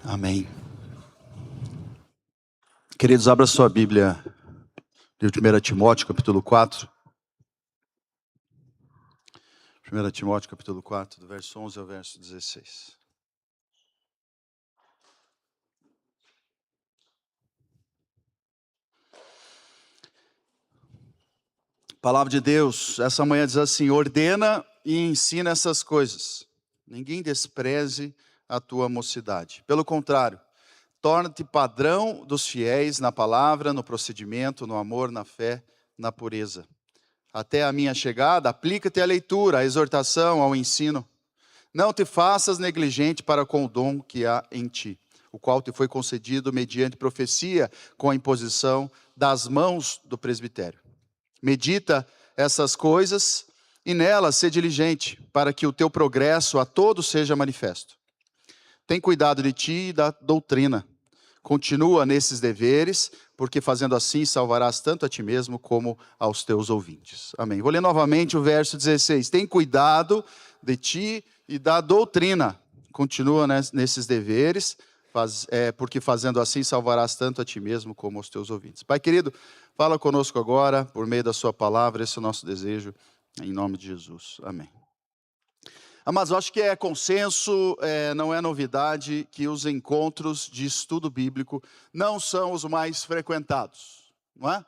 Amém. Queridos, abra sua Bíblia de 1 Timóteo, capítulo 4. 1 Timóteo, capítulo 4, do verso 11 ao verso 16. A palavra de Deus, essa manhã diz assim: ordena e ensina essas coisas. Ninguém despreze a tua mocidade. Pelo contrário, torna-te padrão dos fiéis na palavra, no procedimento, no amor, na fé, na pureza. Até a minha chegada, aplica-te à leitura, à exortação, ao ensino. Não te faças negligente para com o dom que há em ti, o qual te foi concedido mediante profecia, com a imposição das mãos do presbitério. Medita essas coisas e nelas sê diligente, para que o teu progresso a todos seja manifesto. Tem cuidado de ti e da doutrina. Continua nesses deveres, porque fazendo assim salvarás tanto a ti mesmo como aos teus ouvintes. Amém. Vou ler novamente o verso 16. Tem cuidado de ti e da doutrina. Continua nesses deveres, porque fazendo assim salvarás tanto a ti mesmo como aos teus ouvintes. Pai querido, fala conosco agora, por meio da sua palavra, esse é o nosso desejo, em nome de Jesus. Amém. Mas eu acho que é consenso, não é novidade, que os encontros de estudo bíblico não são os mais frequentados, não é?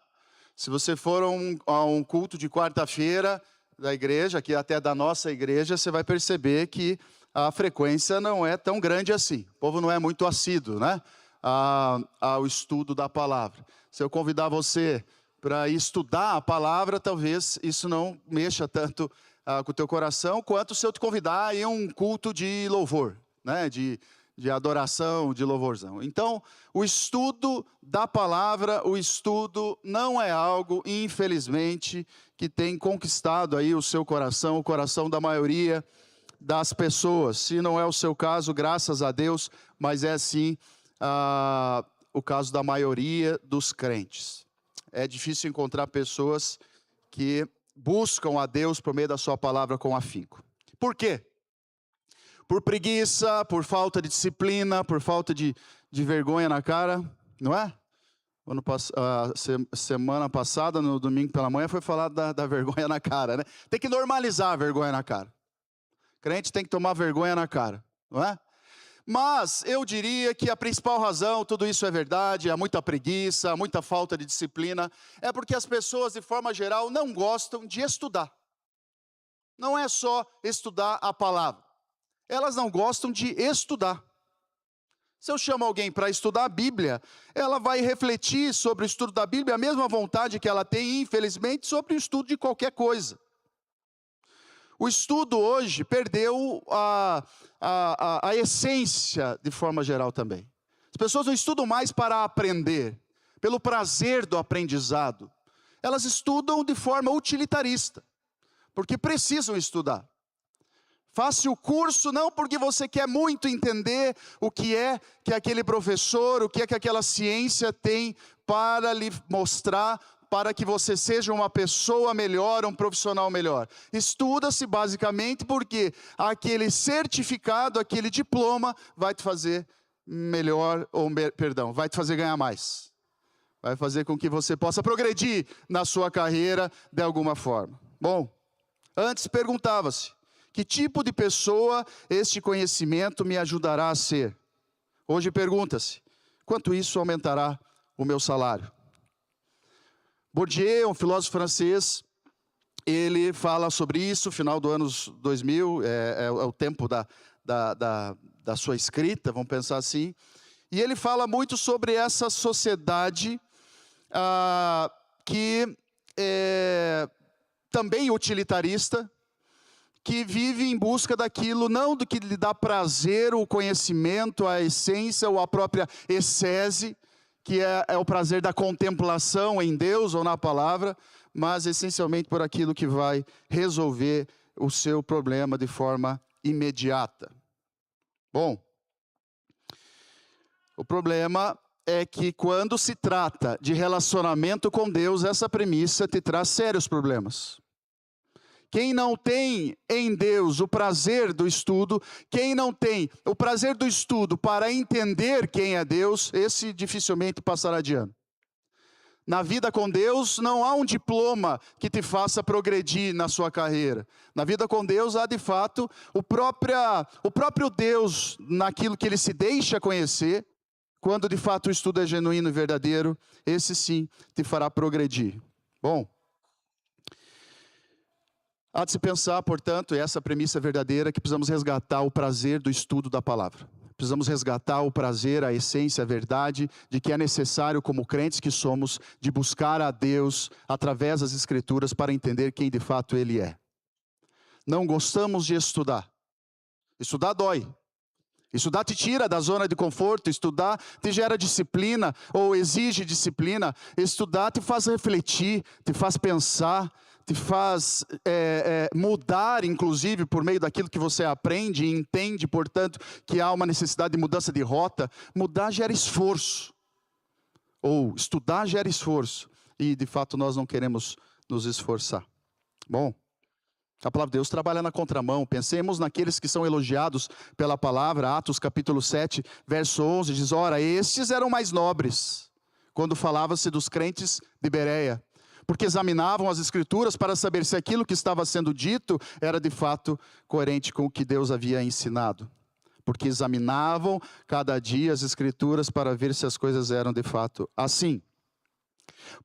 Se você for a um culto de quarta-feira da igreja, aqui até da nossa igreja, você vai perceber que a frequência não é tão grande assim. O povo não é muito assíduo, né, ao estudo da palavra. Se eu convidar você para estudar a palavra, talvez isso não mexa tanto com o teu coração, quanto se eu te convidar a ir a um culto de louvor, né, de adoração, de louvorzão. Então, o estudo da palavra, o estudo não é algo, infelizmente, que tem conquistado aí o seu coração, o coração da maioria das pessoas. Se não é o seu caso, graças a Deus, mas é sim o caso da maioria dos crentes. É difícil encontrar pessoas que buscam a Deus por meio da sua palavra com afinco. Por quê? Por preguiça, por falta de disciplina, por falta de vergonha na cara, não é? Semana passada, no domingo pela manhã, foi falar da vergonha na cara, né? Tem que normalizar a vergonha na cara. Crente tem que tomar vergonha na cara, não é? Mas eu diria que a principal razão, tudo isso é verdade, há muita preguiça, há muita falta de disciplina, é porque as pessoas, de forma geral, não gostam de estudar. Não é só estudar a palavra. Elas não gostam de estudar. Se eu chamo alguém para estudar a Bíblia, ela vai refletir sobre o estudo da Bíblia a mesma vontade que ela tem, infelizmente, sobre o estudo de qualquer coisa. O estudo hoje perdeu a essência de forma geral também. As pessoas não estudam mais para aprender, pelo prazer do aprendizado. Elas estudam de forma utilitarista, porque precisam estudar. Faça o curso não porque você quer muito entender o que é que aquele professor, o que é que aquela ciência tem para lhe mostrar, para que você seja uma pessoa melhor, um profissional melhor. Estuda-se basicamente porque aquele certificado, aquele diploma vai te fazer melhor, vai te fazer ganhar mais. Vai fazer com que você possa progredir na sua carreira de alguma forma. Bom, antes perguntava-se: que tipo de pessoa este conhecimento me ajudará a ser? Hoje pergunta-se: quanto isso aumentará o meu salário? Bourdieu, um filósofo francês, ele fala sobre isso, final dos anos 2000, é o tempo da sua escrita, vamos pensar assim. E ele fala muito sobre essa sociedade que é também utilitarista, que vive em busca daquilo, não do que lhe dá prazer, o conhecimento, a essência ou a própria essese, que é o prazer da contemplação em Deus ou na palavra, mas essencialmente por aquilo que vai resolver o seu problema de forma imediata. Bom, o problema é que quando se trata de relacionamento com Deus, essa premissa te traz sérios problemas. quem não tem em Deus o prazer do estudo, quem não tem o prazer do estudo para entender quem é Deus, esse dificilmente passará de ano. Na vida com Deus não há um diploma que te faça progredir na sua carreira. Na vida com Deus há de fato o próprio Deus naquilo que Ele se deixa conhecer. Quando de fato o estudo é genuíno e verdadeiro, esse sim te fará progredir. Bom, há de se pensar, portanto, e essa premissa é verdadeira, que precisamos resgatar o prazer do estudo da palavra. Precisamos resgatar o prazer, a essência, a verdade de que é necessário, como crentes que somos, de buscar a Deus através das Escrituras para entender quem de fato Ele é. Não gostamos de estudar. Estudar dói. Estudar te tira da zona de conforto, estudar te gera disciplina ou exige disciplina. Estudar te faz refletir, te faz pensar, te faz mudar, inclusive, por meio daquilo que você aprende e entende, portanto, que há uma necessidade de mudança de rota. Mudar gera esforço, ou estudar gera esforço, e de fato nós não queremos nos esforçar. Bom, a palavra de Deus trabalha na contramão. Pensemos naqueles que são elogiados pela palavra. Atos capítulo 7, verso 11, diz: ora, estes eram mais nobres, quando falava-se dos crentes de Bereia, porque examinavam as Escrituras para saber se aquilo que estava sendo dito era de fato coerente com o que Deus havia ensinado. Porque examinavam cada dia as Escrituras para ver se as coisas eram de fato assim.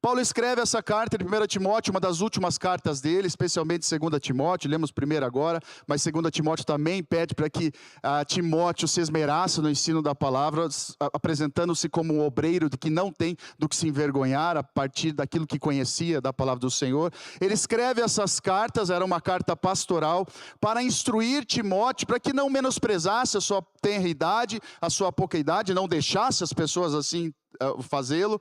Paulo escreve essa carta de 1 Timóteo, uma das últimas cartas dele, especialmente 2 Timóteo, lemos primeiro agora, mas 2 Timóteo também pede para que Timóteo se esmerasse no ensino da palavra, apresentando-se como um obreiro de que não tem do que se envergonhar, a partir daquilo que conhecia da palavra do Senhor. Ele escreve essas cartas, era uma carta pastoral, para instruir Timóteo, para que não menosprezasse a sua tenra idade, a sua pouca idade, não deixasse as pessoas assim fazê-lo,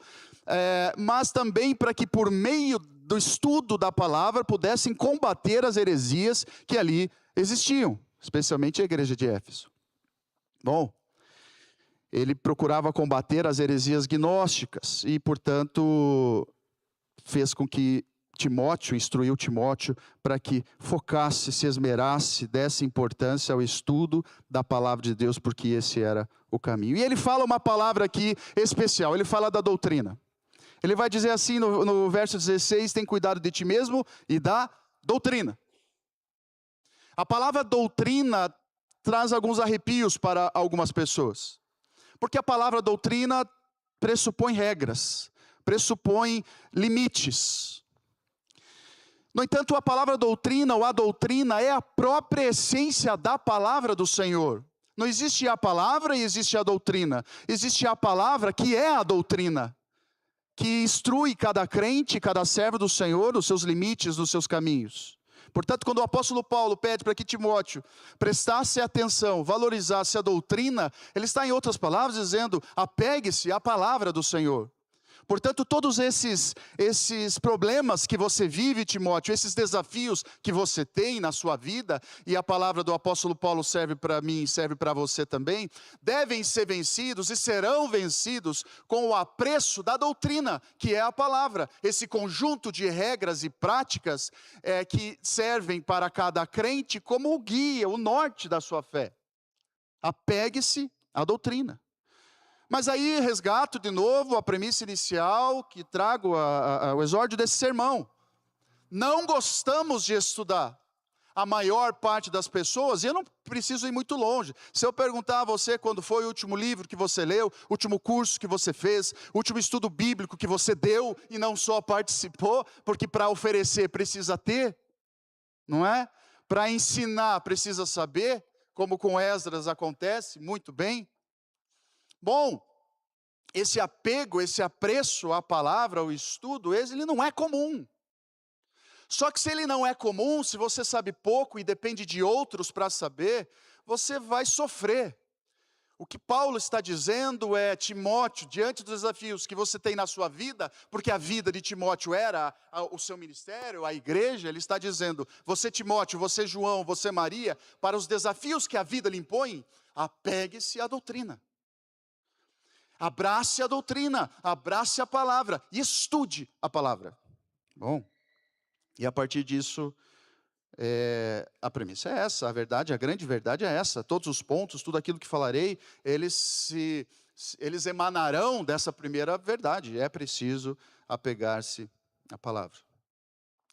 mas também para que por meio do estudo da palavra pudessem combater as heresias que ali existiam, especialmente a igreja de Éfeso. Bom, ele procurava combater as heresias gnósticas e, portanto, fez com que instruiu Timóteo para que focasse, se esmerasse, desse importância ao estudo da palavra de Deus, porque esse era o caminho. E ele fala uma palavra aqui especial, ele fala da doutrina. Ele vai dizer assim no verso 16, tem cuidado de ti mesmo e da doutrina. A palavra doutrina traz alguns arrepios para algumas pessoas. Porque a palavra doutrina pressupõe regras, pressupõe limites. No entanto, a palavra doutrina ou a doutrina é a própria essência da palavra do Senhor. Não existe a palavra e existe a doutrina. Existe a palavra que é a doutrina, que instrui cada crente, cada servo do Senhor, nos seus limites, nos seus caminhos. Portanto, quando o apóstolo Paulo pede para que Timóteo prestasse atenção, valorizasse a doutrina, ele está, em outras palavras, dizendo: apegue-se à palavra do Senhor. Portanto, todos esses problemas que você vive, Timóteo, esses desafios que você tem na sua vida, e a palavra do apóstolo Paulo serve para mim e serve para você também, devem ser vencidos e serão vencidos com o apreço da doutrina, que é a palavra. Esse conjunto de regras e práticas que servem para cada crente como o guia, o norte da sua fé. Apegue-se à doutrina. Mas aí resgato de novo a premissa inicial que trago o exórdio desse sermão. Não gostamos de estudar. A maior parte das pessoas, e eu não preciso ir muito longe. Se eu perguntar a você quando foi o último livro que você leu, o último curso que você fez, o último estudo bíblico que você deu e não só participou, porque para oferecer precisa ter, não é? Para ensinar precisa saber, como com Esdras acontece, muito bem. Bom, esse apego, esse apreço à palavra, ao estudo, ele não é comum. Só que se ele não é comum, se você sabe pouco e depende de outros para saber, você vai sofrer. O que Paulo está dizendo é: Timóteo, diante dos desafios que você tem na sua vida, porque a vida de Timóteo era o seu ministério, a igreja, ele está dizendo: você Timóteo, você João, você Maria, para os desafios que a vida lhe impõe, apegue-se à doutrina. Abrace a doutrina, abrace a palavra e estude a palavra. Bom, e a partir disso, A premissa é essa, a verdade, a grande verdade é essa. Todos os pontos, tudo aquilo que falarei, eles emanarão dessa primeira verdade. É preciso apegar-se à palavra.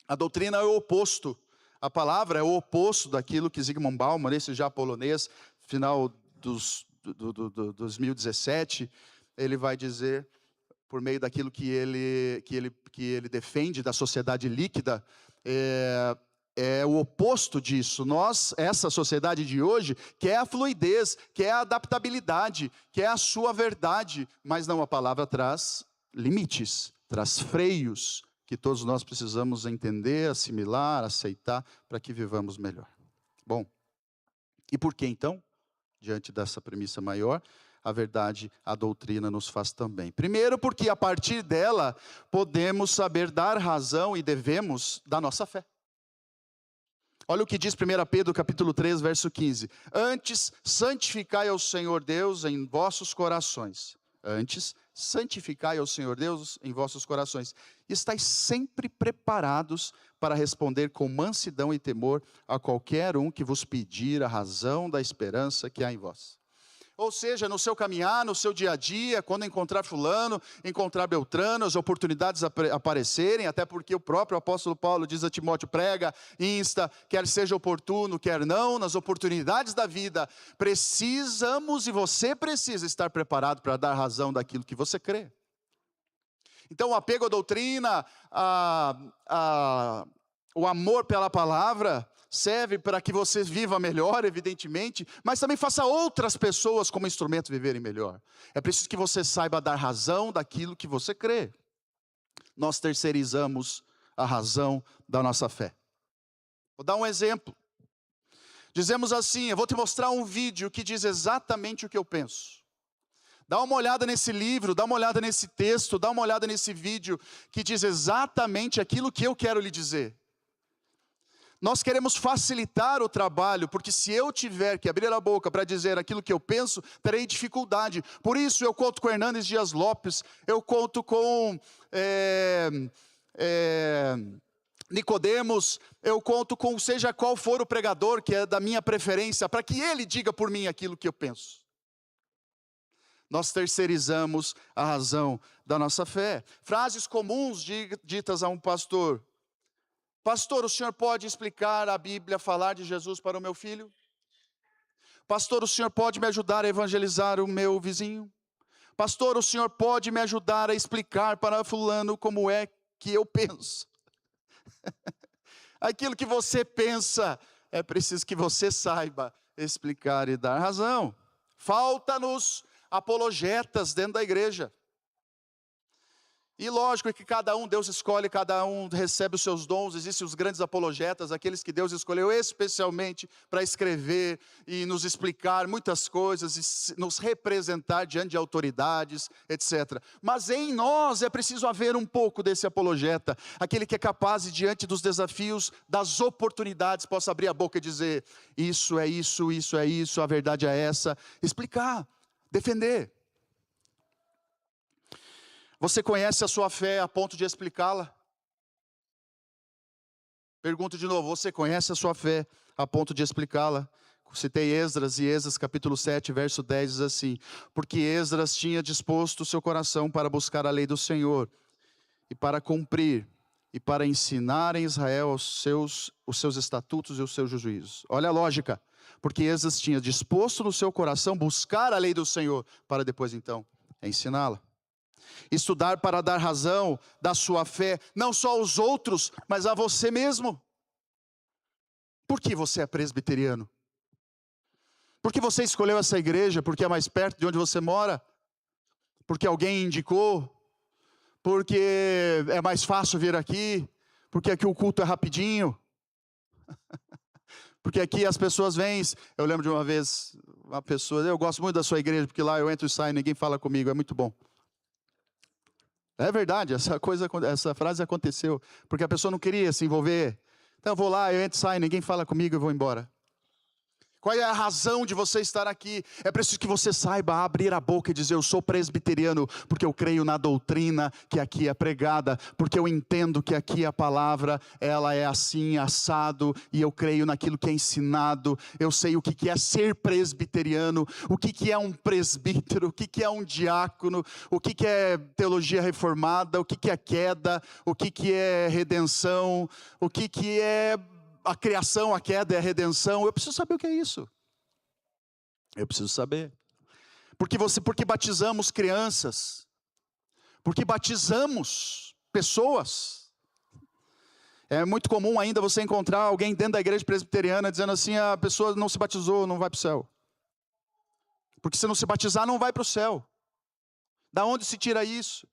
A doutrina é o oposto. A palavra é o oposto daquilo que Zygmunt Bauman, esse já polonês, final do 2017, ele vai dizer, por meio daquilo que ele defende da sociedade líquida, é o oposto disso. Essa sociedade de hoje, quer a fluidez, quer a adaptabilidade, quer a sua verdade, mas não, a palavra traz limites, traz freios, que todos nós precisamos entender, assimilar, aceitar, para que vivamos melhor. Bom, e por que então, diante dessa premissa maior, a verdade, a doutrina nos faz também? Primeiro, porque a partir dela, podemos saber dar razão e devemos da nossa fé. Olha o que diz 1 Pedro capítulo 3, verso 15. Antes, santificai ao Senhor Deus em vossos corações. Antes, santificai ao Senhor Deus em vossos corações. Estais sempre preparados para responder com mansidão e temor a qualquer um que vos pedir a razão da esperança que há em vós. Ou seja, no seu caminhar, no seu dia a dia, quando encontrar fulano, encontrar Beltrano, as oportunidades aparecerem, até porque o próprio apóstolo Paulo diz a Timóteo, prega, insta, quer seja oportuno, quer não, nas oportunidades da vida, precisamos e você precisa estar preparado para dar razão daquilo que você crê. Então o apego à doutrina, o amor pela palavra, serve para que você viva melhor, evidentemente, mas também faça outras pessoas como instrumento viverem melhor. É preciso que você saiba dar razão daquilo que você crê. Nós terceirizamos a razão da nossa fé. Vou dar um exemplo. Dizemos assim, eu vou te mostrar um vídeo que diz exatamente o que eu penso. Dá uma olhada nesse livro, dá uma olhada nesse texto, dá uma olhada nesse vídeo que diz exatamente aquilo que eu quero lhe dizer. Nós queremos facilitar o trabalho, porque se eu tiver que abrir a boca para dizer aquilo que eu penso, terei dificuldade. Por isso eu conto com Hernandes Dias Lopes, eu conto com Nicodemos, eu conto com seja qual for o pregador que é da minha preferência, para que ele diga por mim aquilo que eu penso. Nós terceirizamos a razão da nossa fé. Frases comuns ditas a um pastor. Pastor, o senhor pode explicar a Bíblia, falar de Jesus para o meu filho? Pastor, o senhor pode me ajudar a evangelizar o meu vizinho? Pastor, o senhor pode me ajudar a explicar para fulano como é que eu penso? Aquilo que você pensa, é preciso que você saiba explicar e dar razão. Falta-nos apologetas dentro da igreja. E lógico que cada um, Deus escolhe, cada um recebe os seus dons. Existem os grandes apologetas, aqueles que Deus escolheu especialmente para escrever e nos explicar muitas coisas, e nos representar diante de autoridades, etc. Mas em nós é preciso haver um pouco desse apologeta, aquele que é capaz de, diante dos desafios, das oportunidades, possa abrir a boca e dizer, isso é isso, isso é isso, a verdade é essa, explicar, defender. Você conhece a sua fé a ponto de explicá-la? Pergunto de novo, você conhece a sua fé a ponto de explicá-la? Citei Esdras, e Esdras capítulo 7, verso 10 diz assim, porque Esdras tinha disposto o seu coração para buscar a lei do Senhor, e para cumprir, e para ensinar em Israel os seus estatutos e os seus juízos. Olha a lógica, porque Esdras tinha disposto no seu coração buscar a lei do Senhor, para depois então ensiná-la. Estudar para dar razão da sua fé, não só aos outros, mas a você mesmo. Por que você é presbiteriano? Por que você escolheu essa igreja? Porque é mais perto de onde você mora? Porque alguém indicou? Porque é mais fácil vir aqui? Porque aqui o culto é rapidinho? Porque aqui as pessoas vêm. Eu lembro de uma vez, uma pessoa, eu gosto muito da sua igreja, porque lá eu entro e saio, ninguém fala comigo, é muito bom. É verdade, essa frase aconteceu, porque a pessoa não queria se envolver. Então eu vou lá, eu entro e saio, ninguém fala comigo, eu vou embora. Qual é a razão de você estar aqui? É preciso que você saiba abrir a boca e dizer: eu sou presbiteriano porque eu creio na doutrina que aqui é pregada, porque eu entendo que aqui a palavra, ela é assim, assado, e eu creio naquilo que é ensinado. Eu sei o que é ser presbiteriano, o que é um presbítero, o que é um diácono, o que é teologia reformada, o que é queda, o que é redenção, o que é a criação, a queda e a redenção. Eu preciso saber o que é isso. Eu preciso saber. Porque batizamos crianças. Porque batizamos pessoas. É muito comum ainda você encontrar alguém dentro da igreja presbiteriana dizendo assim: a pessoa não se batizou, não vai para o céu. Porque se não se batizar, não vai para o céu. Da onde se tira isso?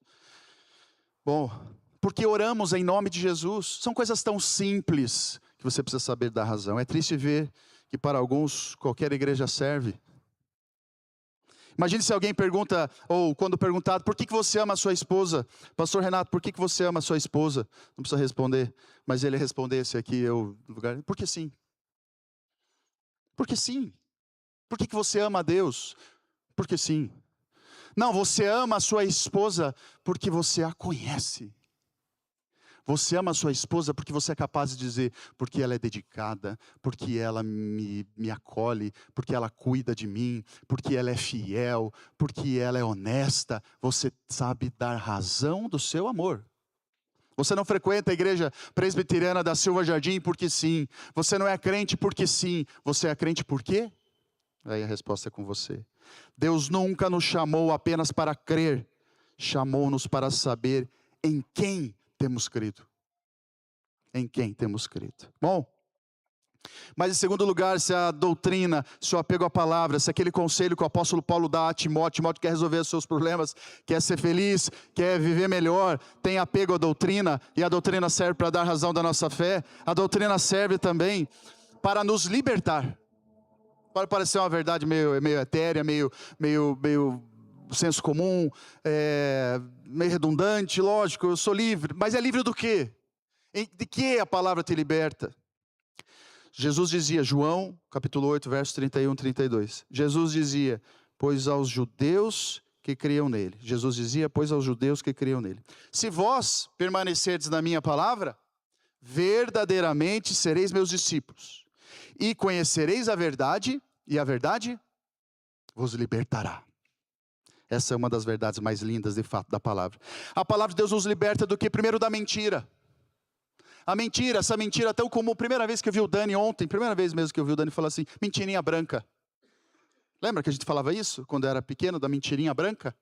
Bom, porque oramos em nome de Jesus. São coisas tão simples que você precisa saber da razão. É triste ver que para alguns qualquer igreja serve. Imagine se alguém pergunta, ou quando perguntado: por que você ama a sua esposa? Pastor Renato, por que você ama a sua esposa? Não precisa responder, mas ele respondesse aqui, porque sim. Porque sim. Por que você ama a Deus? Porque sim. Não, você ama a sua esposa porque você a conhece. Você ama a sua esposa porque você é capaz de dizer: porque ela é dedicada, porque ela me acolhe, porque ela cuida de mim, porque ela é fiel, porque ela é honesta. Você sabe dar razão do seu amor. Você não frequenta a igreja presbiteriana da Silva Jardim porque sim. Você não é crente porque sim. Você é crente por quê? Aí a resposta é com você. Deus nunca nos chamou apenas para crer. Chamou-nos para saber em quem temos crido. Em quem temos crido. Bom, mas em segundo lugar, se a doutrina, se o apego à palavra, se aquele conselho que o apóstolo Paulo dá a Timóteo quer resolver os seus problemas, quer ser feliz, quer viver melhor, tem apego à doutrina, e a doutrina serve para dar razão da nossa fé, a doutrina serve também para nos libertar. Pode parecer uma verdade meio etérea, meio senso comum, meio redundante, lógico, eu sou livre. Mas é livre do quê? De que a palavra te liberta? Jesus dizia, João, capítulo 8, versos 31 e 32. Jesus dizia: pois aos judeus que criam nele. Jesus dizia: pois aos judeus que criam nele. Se vós permanecerdes na minha palavra, verdadeiramente sereis meus discípulos. E conhecereis a verdade, e a verdade vos libertará. Essa é uma das verdades mais lindas, de fato, da palavra. A palavra de Deus nos liberta do que? Primeiro, da mentira. A mentira, essa mentira tão comum. Primeira vez que eu vi o Dani ontem, primeira vez mesmo que eu vi o Dani falar assim: mentirinha branca. Lembra que a gente falava isso quando era pequeno, da mentirinha branca?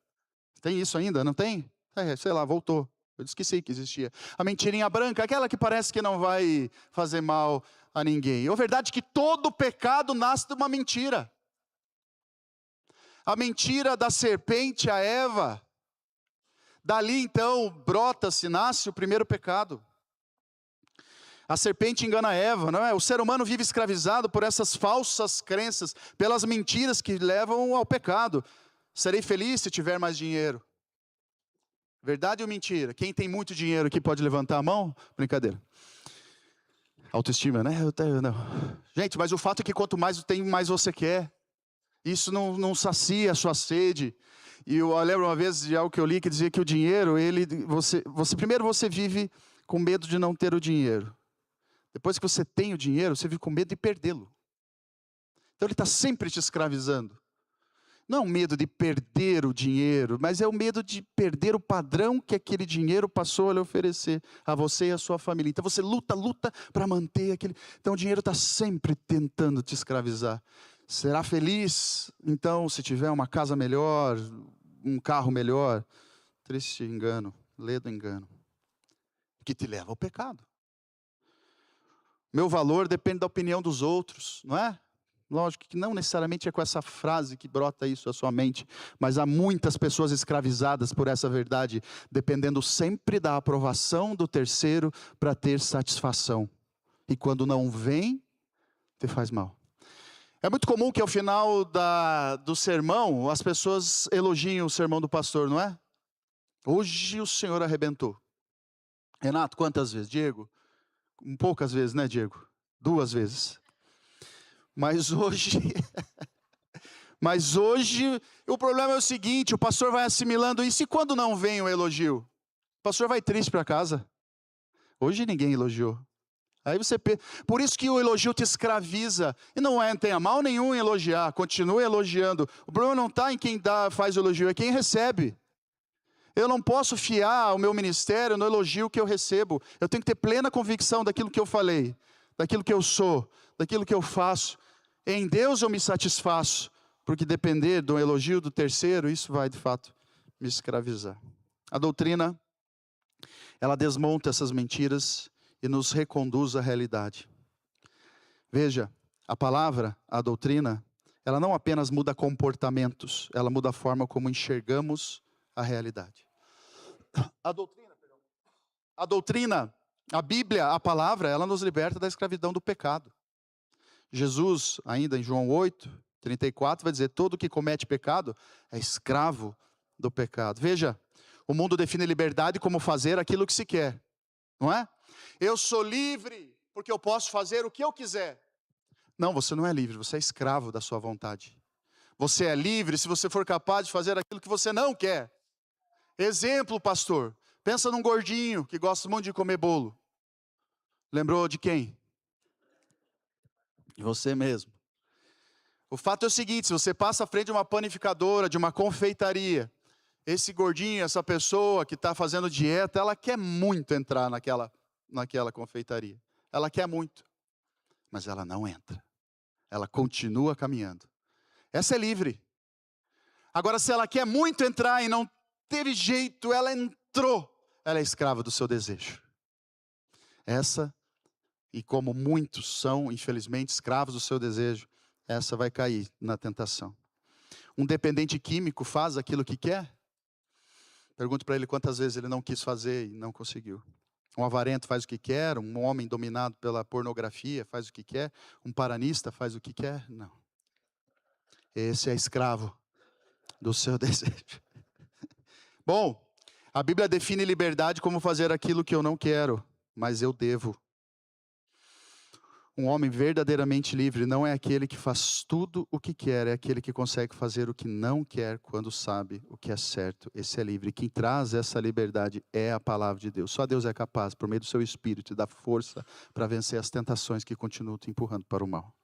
Tem isso ainda, não tem? Sei lá, voltou. Eu esqueci que existia. A mentirinha branca, aquela que parece que não vai fazer mal a ninguém. É verdade que todo pecado nasce de uma mentira. A mentira da serpente a Eva. Dali então brota-se, nasce o primeiro pecado. A serpente engana Eva, não é? O ser humano vive escravizado por essas falsas crenças, pelas mentiras que levam ao pecado. Serei feliz se tiver mais dinheiro. Verdade ou mentira? Quem tem muito dinheiro aqui pode levantar a mão? Brincadeira. Autoestima, né? Não. Gente, mas o fato é que quanto mais tem, mais você quer. Isso não sacia a sua sede. E eu lembro uma vez de algo que eu li que dizia que o dinheiro, primeiro você vive com medo de não ter o dinheiro. Depois que você tem o dinheiro, você vive com medo de perdê-lo. Então ele está sempre te escravizando. Não é o medo de perder o dinheiro, mas é o medo de perder o padrão que aquele dinheiro passou a lhe oferecer a você e a sua família. Então você luta para manter aquele. Então o dinheiro está sempre tentando te escravizar. Será feliz, então, se tiver uma casa melhor, um carro melhor? Triste engano, ledo engano, que te leva ao pecado. Meu valor depende da opinião dos outros, não é? Lógico que não necessariamente é com essa frase que brota isso à sua mente, mas há muitas pessoas escravizadas por essa verdade, dependendo sempre da aprovação do terceiro para ter satisfação. E quando não vem, te faz mal. É muito comum que ao final do sermão, as pessoas elogiem o sermão do pastor, não é? Hoje o Senhor arrebentou. Renato, quantas vezes? Diego? Poucas vezes, né, Diego? 2 vezes. Mas hoje, mas hoje o problema é o seguinte, o pastor vai assimilando isso, e quando não vem o elogio? O pastor vai triste para casa. Hoje ninguém elogiou. Aí por isso que o elogio te escraviza. E não tenha mal nenhum em elogiar, continue elogiando. O problema não está em quem faz o elogio, é quem recebe. Eu não posso fiar o meu ministério no elogio que eu recebo. Eu tenho que ter plena convicção daquilo que eu falei, daquilo que eu sou, daquilo que eu faço. Em Deus eu me satisfaço, porque depender do elogio do terceiro, isso vai de fato me escravizar. A doutrina, ela desmonta essas mentiras e nos reconduz à realidade. Veja, a palavra, a doutrina, ela não apenas muda comportamentos, ela muda a forma como enxergamos a realidade. A doutrina, a Bíblia, a palavra, ela nos liberta da escravidão do pecado. Jesus, ainda em João 8:34, vai dizer, todo que comete pecado é escravo do pecado. Veja, o mundo define liberdade como fazer aquilo que se quer, não é? Eu sou livre porque eu posso fazer o que eu quiser. Não, você não é livre, você é escravo da sua vontade. Você é livre se você for capaz de fazer aquilo que você não quer. Exemplo, pastor, pensa num gordinho que gosta muito de comer bolo. Lembrou de quem? De você mesmo. O fato é o seguinte, se você passa à frente de uma panificadora, de uma confeitaria, esse gordinho, essa pessoa que está fazendo dieta, ela quer muito entrar naquela confeitaria. Ela quer muito, mas ela não entra. Ela continua caminhando. Essa é livre. Agora, se ela quer muito entrar e não teve jeito, ela entrou, ela é escrava do seu desejo. Essa, e como muitos são, infelizmente, escravos do seu desejo, essa vai cair na tentação. Um dependente químico faz aquilo que quer? Pergunto para ele quantas vezes ele não quis fazer e não conseguiu. Um avarento faz o que quer, um homem dominado pela pornografia faz o que quer, um paranista faz o que quer? Não. Esse é escravo do seu desejo. Bom, a Bíblia define liberdade como fazer aquilo que eu não quero, mas eu devo. Um homem verdadeiramente livre não é aquele que faz tudo o que quer, é aquele que consegue fazer o que não quer quando sabe o que é certo. Esse é livre. Quem traz essa liberdade é a palavra de Deus. Só Deus é capaz, por meio do seu Espírito, de dar força para vencer as tentações que continuam te empurrando para o mal.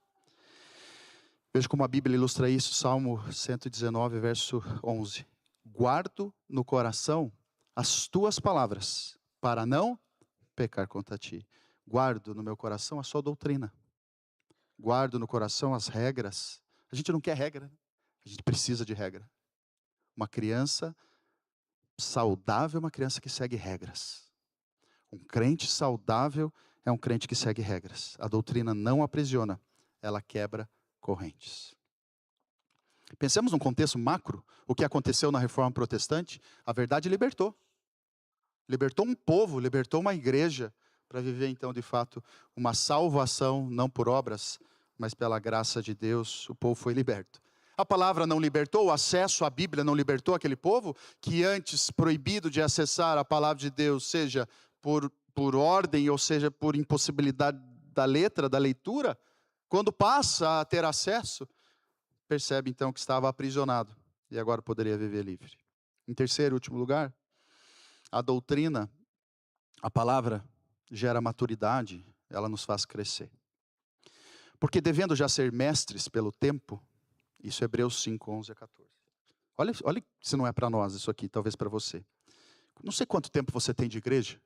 Veja como a Bíblia ilustra isso, Salmo 119, verso 11. Guardo no coração as tuas palavras, para não pecar contra ti. Guardo no meu coração a sua doutrina. Guardo no coração as regras. A gente não quer regra, a gente precisa de regra. Uma criança saudável é uma criança que segue regras. Um crente saudável é um crente que segue regras. A doutrina não aprisiona, ela quebra correntes. Pensemos num contexto macro, o que aconteceu na Reforma Protestante, a verdade libertou. Libertou um povo, libertou uma igreja, para viver então de fato uma salvação, não por obras, mas pela graça de Deus, o povo foi liberto. A palavra não libertou, o acesso à Bíblia não libertou aquele povo, que antes proibido de acessar a palavra de Deus, seja por ordem, ou seja por impossibilidade da letra, da leitura, quando passa a ter acesso, percebe então que estava aprisionado, e agora poderia viver livre. Em terceiro e último lugar, a doutrina, a palavra, gera maturidade, ela nos faz crescer. Porque devendo já ser mestres pelo tempo, isso é Hebreus 5, 11 a 14. Olha se não é para nós isso aqui, talvez para você. Não sei quanto tempo você tem de igreja.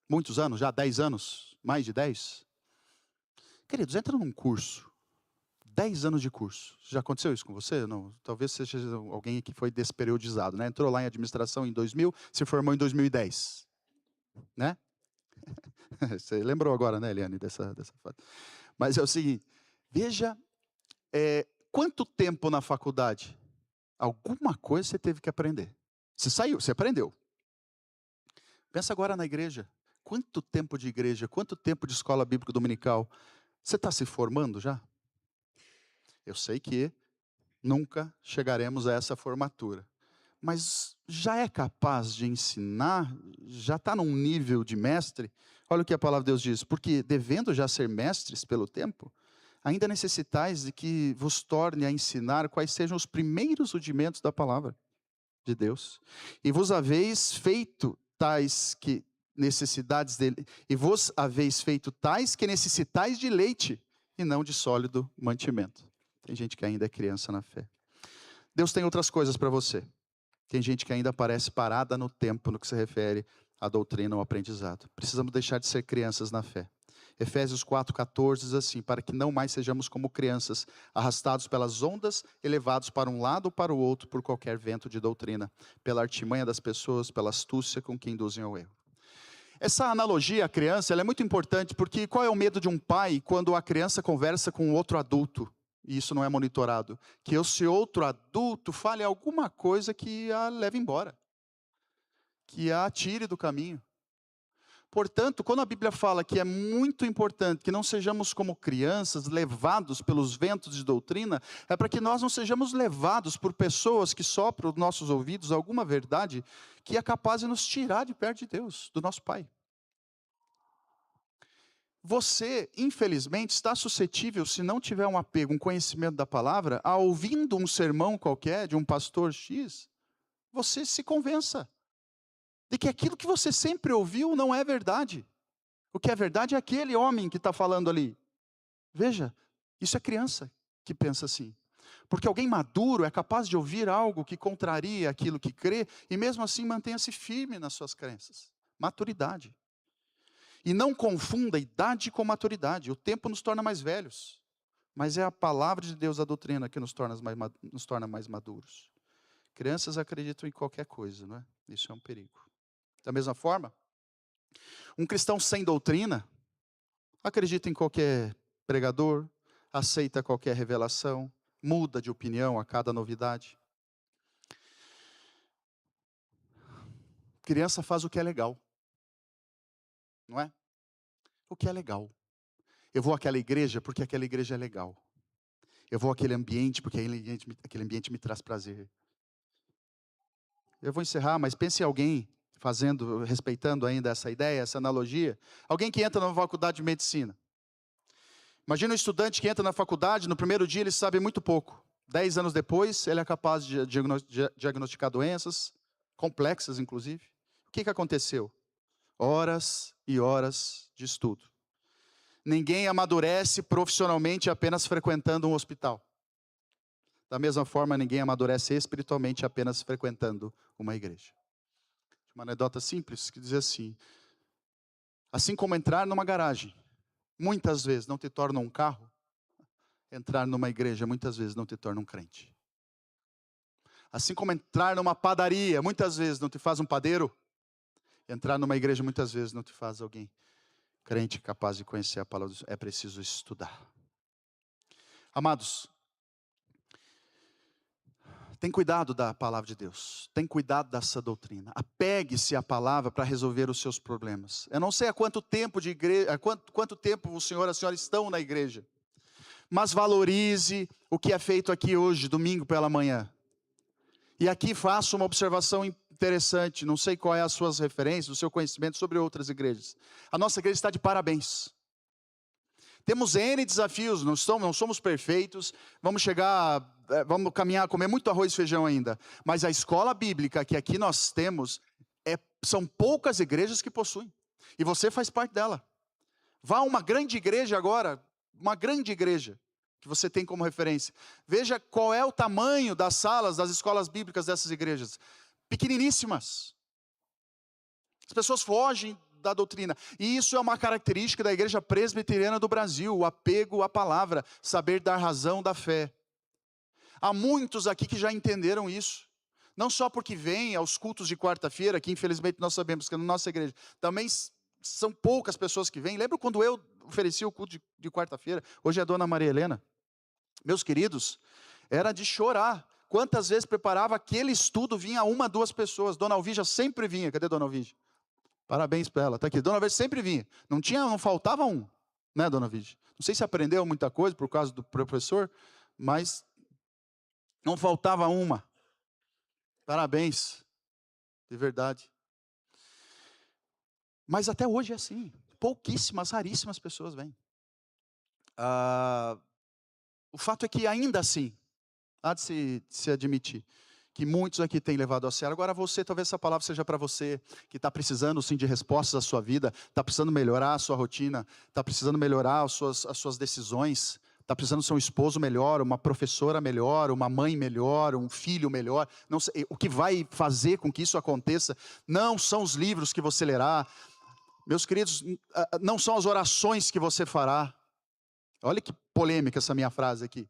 Muitos anos já? 10 anos? Mais de 10? Queridos, entra num curso. 10 anos de curso. Já aconteceu isso com você? Não, talvez seja alguém que foi desperiodizado, né? Entrou lá em administração em 2000, se formou em 2010. Né? Você lembrou agora, né, Eliane, dessa fase. Mas é o seguinte, veja, quanto tempo na faculdade? Alguma coisa você teve que aprender. Você saiu, você aprendeu. Pensa agora na igreja. Quanto tempo de igreja, quanto tempo de escola bíblica dominical? Você está se formando já? Eu sei que nunca chegaremos a essa formatura. Mas já é capaz de ensinar? Já está num nível de mestre? Olha o que a palavra de Deus diz. Porque devendo já ser mestres pelo tempo, ainda necessitais de que vos torne a ensinar quais sejam os primeiros rudimentos da palavra de Deus. E vos haveis feito tais que necessidades dele, e vos haveis feito tais que necessitais de leite e não de sólido mantimento. Tem gente que ainda é criança na fé. Deus tem outras coisas para você. Tem gente que ainda parece parada no tempo no que se refere à doutrina ou ao aprendizado. Precisamos deixar de ser crianças na fé. Efésios 4,14 diz assim: para que não mais sejamos como crianças, arrastados pelas ondas, elevados para um lado ou para o outro por qualquer vento de doutrina, pela artimanha das pessoas, pela astúcia com que induzem ao erro. Essa analogia à criança ela é muito importante, porque qual é o medo de um pai quando a criança conversa com outro adulto, e isso não é monitorado? Que esse outro adulto fale alguma coisa que a leve embora, que a tire do caminho. Portanto, quando a Bíblia fala que é muito importante que não sejamos como crianças, levados pelos ventos de doutrina, é para que nós não sejamos levados por pessoas que sopram nos nossos ouvidos alguma verdade que é capaz de nos tirar de perto de Deus, do nosso Pai. Você, infelizmente, está suscetível, se não tiver um apego, um conhecimento da palavra, a ouvindo um sermão qualquer de um pastor X, você se convença de que aquilo que você sempre ouviu não é verdade. O que é verdade é aquele homem que está falando ali. Veja, isso é criança que pensa assim. Porque alguém maduro é capaz de ouvir algo que contraria aquilo que crê e mesmo assim mantenha-se firme nas suas crenças. Maturidade. E não confunda idade com maturidade. O tempo nos torna mais velhos. Mas é a palavra de Deus, a doutrina, que nos torna mais maduros. Crianças acreditam em qualquer coisa, não é? Isso é um perigo. Da mesma forma, um cristão sem doutrina acredita em qualquer pregador, aceita qualquer revelação, muda de opinião a cada novidade. Criança faz o que é legal, não é? O que é legal. Eu vou àquela igreja porque aquela igreja é legal. Eu vou àquele ambiente porque aquele ambiente me traz prazer. Eu vou encerrar, mas pense em alguém respeitando ainda essa ideia, essa analogia. Alguém que entra na faculdade de medicina. Imagina um estudante que entra na faculdade, no primeiro dia ele sabe muito pouco. 10 anos depois, ele é capaz de diagnosticar doenças, complexas inclusive. O que aconteceu? Horas e horas de estudo. Ninguém amadurece profissionalmente apenas frequentando um hospital. Da mesma forma, ninguém amadurece espiritualmente apenas frequentando uma igreja. Uma anedota simples que diz assim como entrar numa garagem, muitas vezes não te torna um carro, entrar numa igreja muitas vezes não te torna um crente. Assim como entrar numa padaria muitas vezes não te faz um padeiro, entrar numa igreja muitas vezes não te faz alguém crente capaz de conhecer a palavra. É preciso estudar. Amados, tem cuidado da palavra de Deus. Tem cuidado dessa doutrina. Apegue-se à palavra para resolver os seus problemas. Eu não sei há quanto tempo de igreja, quanto tempo o senhor e a senhora estão na igreja. Mas valorize o que é feito aqui hoje, domingo pela manhã. E aqui faço uma observação interessante. Não sei qual é as suas referências, o seu conhecimento sobre outras igrejas. A nossa igreja está de parabéns. Temos N desafios, não somos perfeitos, vamos caminhar, comer muito arroz e feijão ainda. Mas a escola bíblica que aqui nós temos, são poucas igrejas que possuem. E você faz parte dela. Vá a uma grande igreja agora, uma grande igreja, que você tem como referência. Veja qual é o tamanho das salas, das escolas bíblicas dessas igrejas. Pequeniníssimas. As pessoas fogem da doutrina. E isso é uma característica da igreja presbiteriana do Brasil, o apego à palavra, saber dar razão da fé. Há muitos aqui que já entenderam isso. Não só porque vêm aos cultos de quarta-feira, que infelizmente nós sabemos que é na nossa igreja, também são poucas pessoas que vêm. Lembra quando eu ofereci o culto de quarta-feira? Hoje é a dona Maria Helena. Meus queridos, era de chorar. Quantas vezes preparava aquele estudo, vinha uma, duas pessoas. Dona Alvígia sempre vinha. Cadê Dona Alvígia? Parabéns para ela, está aqui. Dona Alvígia sempre vinha. Não faltava um, né, Dona Alvígia? Não sei se aprendeu muita coisa por causa do professor, mas não faltava uma. Parabéns, de verdade. Mas até hoje é assim. Pouquíssimas, raríssimas pessoas vêm. O fato é que ainda assim, há de se admitir, que muitos aqui têm levado a sério. Agora você, talvez essa palavra seja para você, que está precisando sim de respostas à sua vida, está precisando melhorar a sua rotina, está precisando melhorar as suas decisões, está precisando ser um esposo melhor, uma professora melhor, uma mãe melhor, um filho melhor. Não sei, o que vai fazer com que isso aconteça não são os livros que você lerá, meus queridos, não são as orações que você fará. Olha que polêmica essa minha frase aqui.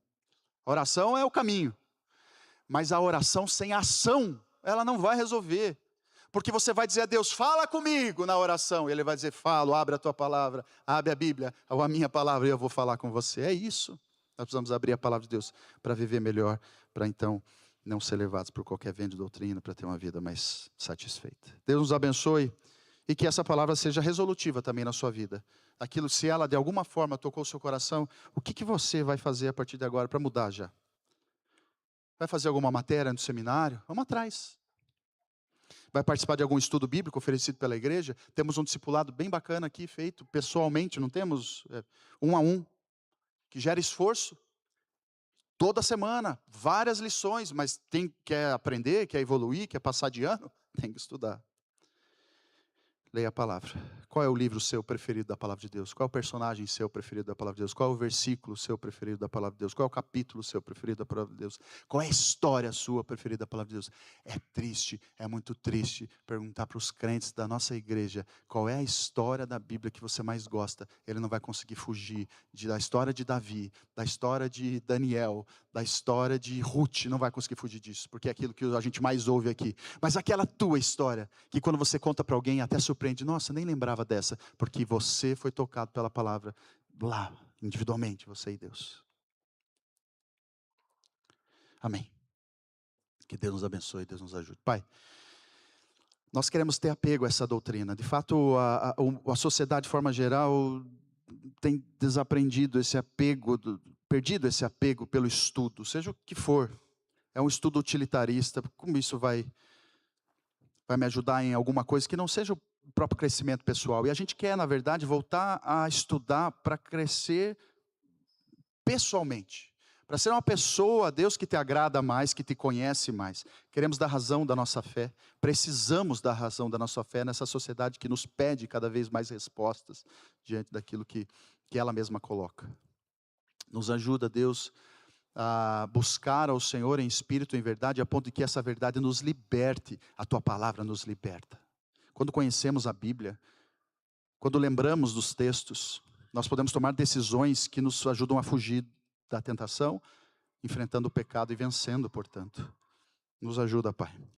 A oração é o caminho. Mas a oração sem ação, ela não vai resolver. Porque você vai dizer a Deus, fala comigo na oração. E Ele vai dizer, falo, abre a tua palavra, abre a Bíblia, ou a minha palavra, e eu vou falar com você. É isso. Nós precisamos abrir a palavra de Deus para viver melhor, para então não ser levados por qualquer vento de doutrina, para ter uma vida mais satisfeita. Deus nos abençoe e que essa palavra seja resolutiva também na sua vida. Aquilo, se ela de alguma forma tocou o seu coração, o que você vai fazer a partir de agora para mudar já? Vai fazer alguma matéria no seminário? Vamos atrás. Vai participar de algum estudo bíblico oferecido pela igreja? Temos um discipulado bem bacana aqui, feito pessoalmente, não temos um a um, que gera esforço. Toda semana, várias lições, mas quer aprender, quer evoluir, quer passar de ano? Tem que estudar. Leia a palavra. Qual é o livro seu preferido da palavra de Deus? Qual é o personagem seu preferido da palavra de Deus? Qual é o versículo seu preferido da palavra de Deus? Qual é o capítulo seu preferido da palavra de Deus? Qual é a história sua preferida da palavra de Deus? É triste, é muito triste perguntar para os crentes da nossa igreja qual é a história da Bíblia que você mais gosta. Ele não vai conseguir fugir da história de Davi, da história de Daniel, da história de Ruth, não vai conseguir fugir disso, porque é aquilo que a gente mais ouve aqui. Mas aquela tua história, que quando você conta para alguém até surpreende, nossa, nem lembrava dessa, porque você foi tocado pela palavra lá, individualmente, você e Deus. Amém. Que Deus nos abençoe, Deus nos ajude. Pai, nós queremos ter apego a essa doutrina. De fato, a sociedade, de forma geral, tem desaprendido esse apego, perdido esse apego pelo estudo, seja o que for. É um estudo utilitarista. Como isso vai me ajudar em alguma coisa que não seja o próprio crescimento pessoal? E a gente quer, na verdade, voltar a estudar para crescer pessoalmente. Para ser uma pessoa, Deus, que te agrada mais, que te conhece mais. Queremos dar razão da nossa fé. Precisamos dar razão da nossa fé nessa sociedade que nos pede cada vez mais respostas diante daquilo que ela mesma coloca. Nos ajuda, Deus, a buscar ao Senhor em espírito e em verdade, a ponto de que essa verdade nos liberte. A tua palavra nos liberta. Quando conhecemos a Bíblia, quando lembramos dos textos, nós podemos tomar decisões que nos ajudam a fugir da tentação, enfrentando o pecado e vencendo, portanto. Nos ajuda, Pai.